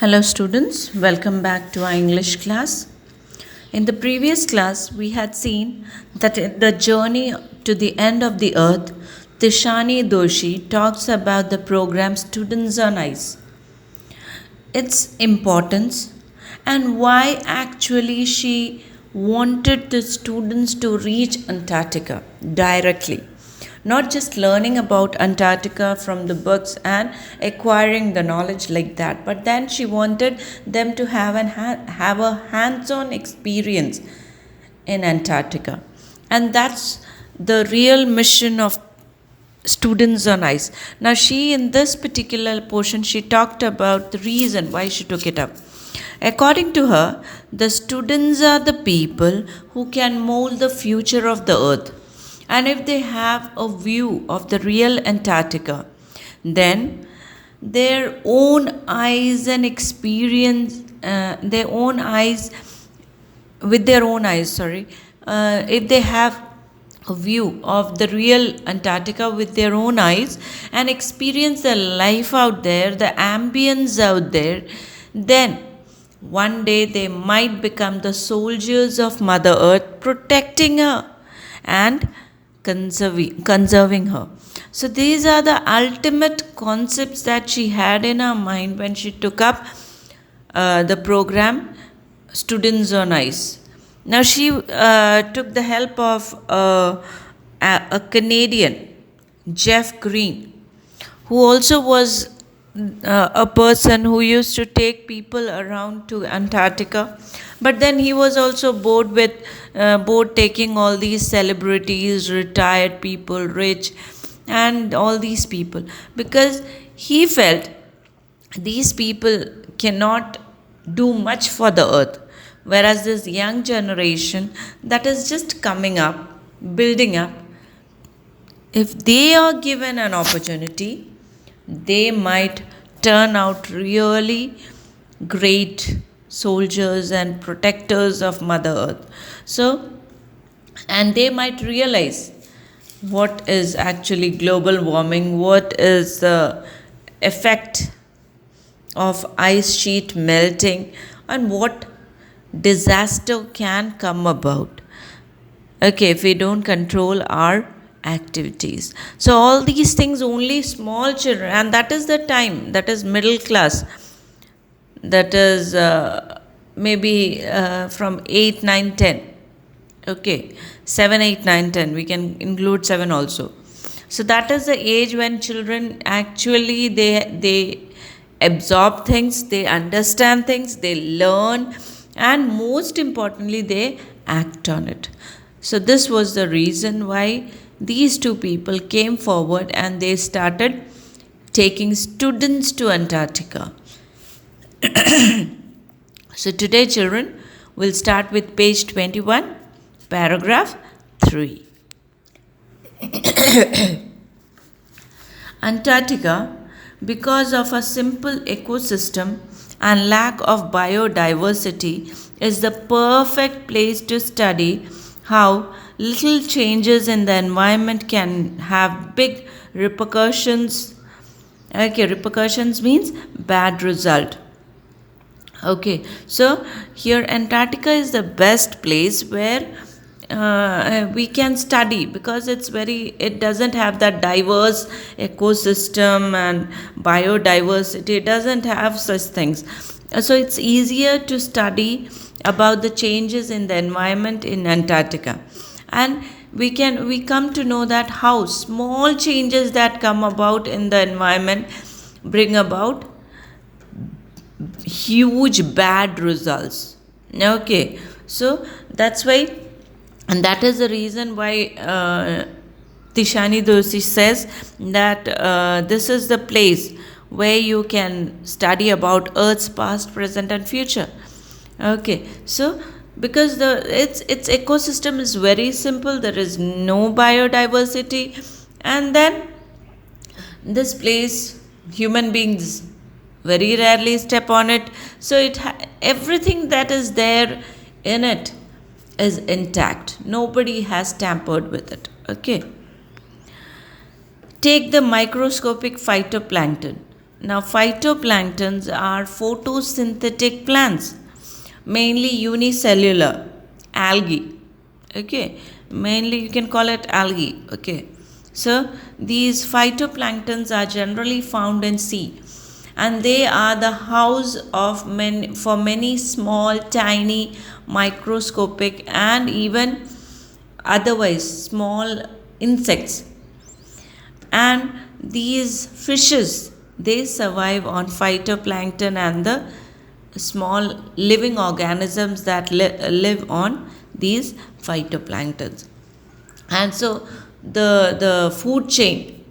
Hello students, welcome back to our English class. In the previous class, we had seen that in the journey to the end of the earth, Tishani Doshi talks about the program Students on Ice, its importance, and why actually she wanted the students to reach Antarctica directly. Not just learning about Antarctica from the books and acquiring the knowledge like that, but then she wanted them to have a hands-on experience in Antarctica, and that's the real mission of Students on Ice. Now, she in this particular portion she talked about the reason why she took it up. According to her, the students are the people who can mold the future of the earth. And if they have a view of the real Antarctica, then their own eyes and experience, their own eyes, with their own eyes, if they have a view of the real Antarctica with their own eyes and experience the life out there, the ambience out there, then one day they might become the soldiers of Mother Earth, protecting her and conserving her. So these are the ultimate concepts that she had in her mind when she took up the program Students on Ice. Now she took the help of a Canadian, Jeff Green, who also was a person who used to take people around to Antarctica, but then he was also bored taking all these celebrities, retired people, rich, and all these people, because he felt these people cannot do much for the earth, whereas this young generation that is just coming up, building up, if they are given an opportunity, they might turn out really great soldiers and protectors of Mother Earth. So, and they might realize what is actually global warming, what is the effect of ice sheet melting, and what disaster can come about, okay, if we don't control our activities. So all these things only small children, and that is the time, that is middle class, that is maybe from 8 9 10, okay, 7 8 9 10, we can include 7 also. So that is the age when children actually they absorb things, they understand things, they learn, and most importantly they act on it. So this was the reason why these two people came forward and they started taking students to Antarctica. So today children, we'll start with page 21, paragraph 3. Antarctica, because of a simple ecosystem and lack of biodiversity, is the perfect place to study how little changes in the environment can have big repercussions. Okay, repercussions means bad result. Okay, so here Antarctica is the best place where we can study, because it doesn't have that diverse ecosystem and biodiversity, it doesn't have such things. So it's easier to study about the changes in the environment in Antarctica, and we come to know that how small changes that come about in the environment bring about huge bad results. Okay, so that's why, and that is the reason why Tishani Doshi says that this is the place where you can study about Earth's past, present, and future. Okay, so because its ecosystem is very simple, there is no biodiversity, and then this place human beings very rarely step on it, so everything that is there in it is intact, nobody has tampered with it. Okay, take the microscopic phytoplankton. Now, phytoplanktons are photosynthetic plants, mainly unicellular algae. Okay, mainly you can call it algae. Okay, so these phytoplanktons are generally found in sea, and they are the house of many small, tiny, microscopic, and even otherwise small insects. And these fishes, they survive on phytoplankton and the small living organisms that live on these phytoplanktons. And so the food chain,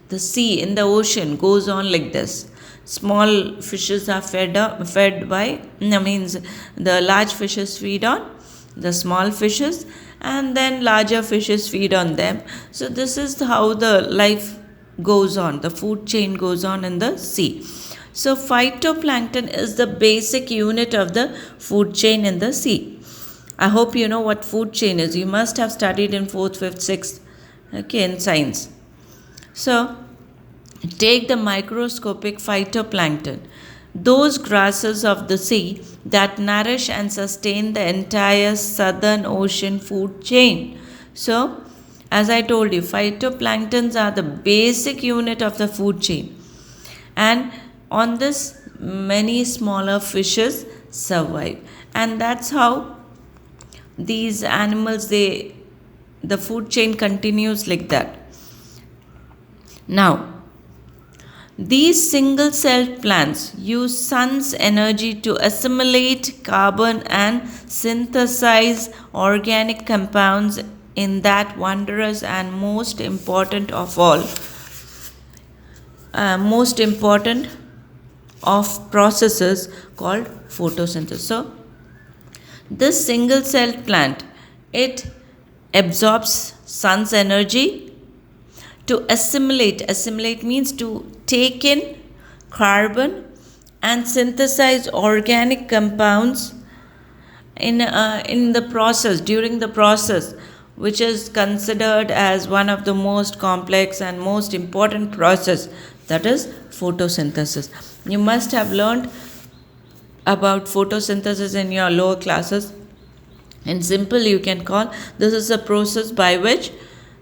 the sea in the ocean goes on like this. Small fishes are fed by, means the large fishes feed on the small fishes, and then larger fishes feed on them. So this is how the life goes on, the food chain goes on in the sea. So phytoplankton is the basic unit of the food chain in the sea. I hope you know what food chain is. You must have studied in 4th, 5th, 6th, okay, in science. So take the microscopic phytoplankton, those grasses of the sea that nourish and sustain the entire southern ocean food chain. So, as I told you, phytoplanktons are the basic unit of the food chain, and on this, many smaller fishes survive, and that's how these animals, the food chain continues like that. Now, these single celled plants use sun's energy to assimilate carbon and synthesize organic compounds in that wondrous and most important of all, most important of processes called photosynthesis. So, this single celled plant, it absorbs sun's energy to assimilate means to take in carbon and synthesize organic compounds in the process, during the process, which is considered as one of the most complex and most important process, that is photosynthesis. You must have learned about photosynthesis in your lower classes. In simple, you can call this is a process by which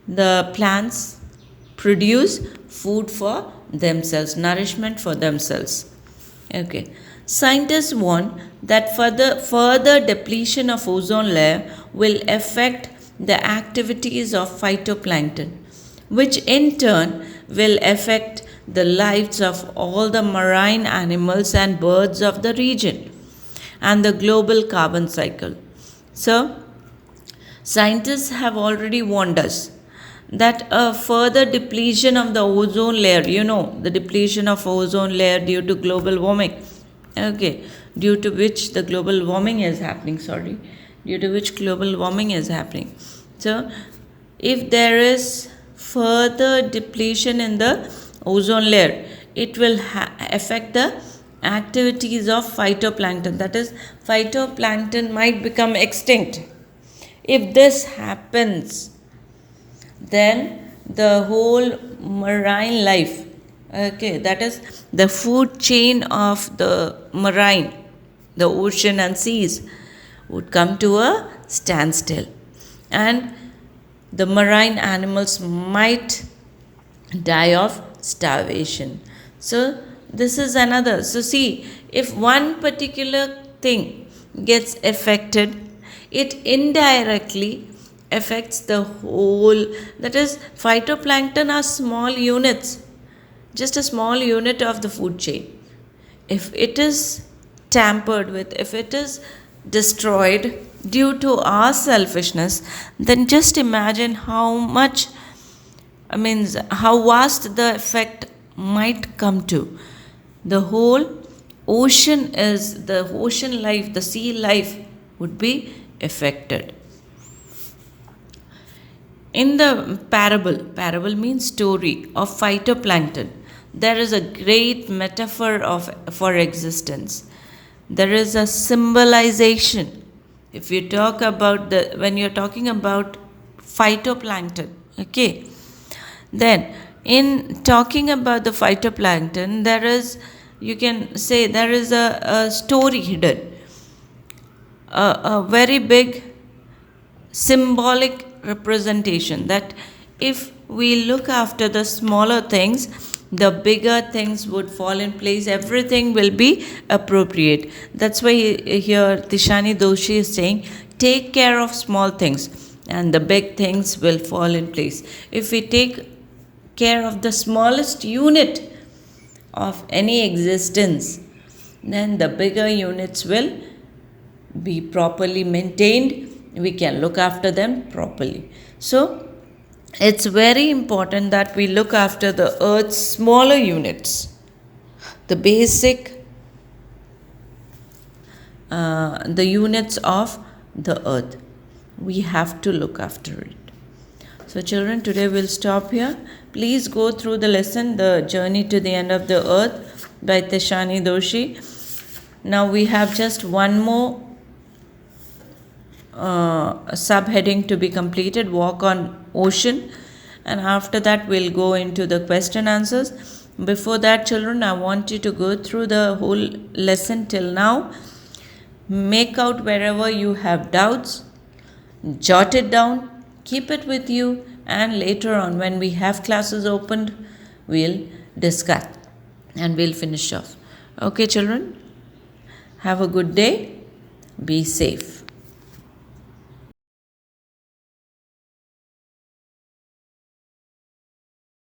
the plants produce food for themselves, nourishment for themselves. Okay. Scientists warn that further depletion of ozone layer will affect the activities of phytoplankton, which in turn will affect the lives of all the marine animals and birds of the region and the global carbon cycle. So, scientists have already warned us that a further depletion of the ozone layer, the depletion of ozone layer due to global warming, okay, due to which global warming is happening. So, if there is further depletion in the ozone layer, it will affect the activities of phytoplankton. That is, phytoplankton might become extinct. If this happens, then the whole marine life, okay, that is the food chain of the marine, the ocean and seas, would come to a standstill, and the marine animals might die of starvation. So this is another. So see, if one particular thing gets affected, it indirectly affects the whole. That is, phytoplankton are small units, just a small unit of the food chain. If it is tampered with, if it is destroyed due to our selfishness, then just imagine how vast the effect might come to. The whole ocean life, the sea life would be affected. In the parable means story of phytoplankton, there is a great metaphor for existence. There is a symbolization. If you talk about when you're talking about phytoplankton, okay, then in talking about the phytoplankton, there is, you can say, there is a story hidden, a very big symbolic representation that if we look after the smaller things, the bigger things would fall in place, everything will be appropriate. That's why here Tishani Doshi is saying, take care of small things and the big things will fall in place. If we take care of the smallest unit of any existence, then the bigger units will be properly maintained. We can look after them properly. So it's very important that we look after the earth's smaller units, the basic the units of the earth. We have to look after it. So children, today we'll stop here. Please go through the lesson, The Journey to the End of the Earth by Tishani Doshi. Now we have just one more subheading to be completed, Walk on Ocean, and after that we'll go into the question answers. Before that, children, I want you to go through the whole lesson till now, make out wherever you have doubts, jot it down, keep it with you, and later on when we have classes opened, we'll discuss and we'll finish off. Okay children, have a good day, be safe.